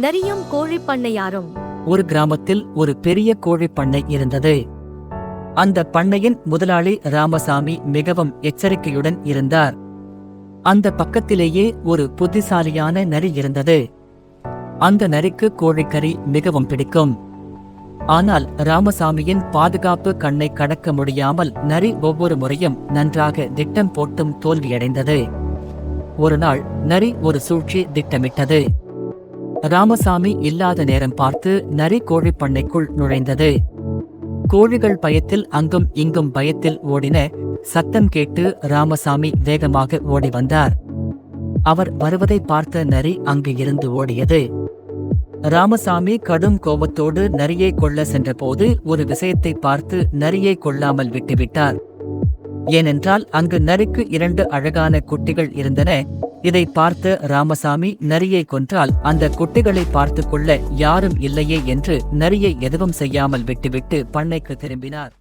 நரியும் கோழிப் பண்ணையாரும். ஒரு கிராமத்தில் ஒரு பெரிய கோழிப் பண்ணை இருந்தது. அந்த பண்ணையின் முதலாளி ராமசாமி மிகவும் எச்சரிக்கையுடன் இருந்தார். அந்த பக்கத்திலேயே ஒரு புத்திசாலியான நரி இருந்தது. அந்த நரிக்கு கோழிக்கறி மிகவும் பிடிக்கும். ஆனால் ராமசாமியின் பாதுகாப்பு கண்ணை கடக்க முடியாமல் நரி ஒவ்வொரு முறையும் நன்றாக திட்டம் போட்டும் தோல்வியடைந்தது. ஒரு நாள் நரி ஒரு சூழ்ச்சி திட்டமிட்டது. ராமசாமி இல்லாத நேரம் பார்த்து நரி கோழிப் பண்ணைக்குள் நுழைந்தது. கோழிகள் பயத்தில் அங்கும் இங்கும் பயத்தில் ஓடின. சத்தம் கேட்டு ராமசாமி வேகமாக ஓடி வந்தார். அவர் வருவதை பார்த்த நரி அங்கு இருந்து ஓடியது. ராமசாமி கடும் கோபத்தோடு நரியை கொல்ல சென்றபோது ஒரு விஷயத்தை பார்த்து நரியை கொல்லாமல் விட்டுவிட்டார். ஏனென்றால் அங்கு நரிக்கு 2 அழகான குட்டிகள் இருந்தன. இதை பார்த்த ராமசாமி நரியை கொன்றால் அந்த குட்டிகளை பார்த்து கொள்ள யாரும் இல்லையே என்று நரியை எதுவும் செய்யாமல் விட்டுவிட்டு பண்ணைக்கு திரும்பினார்.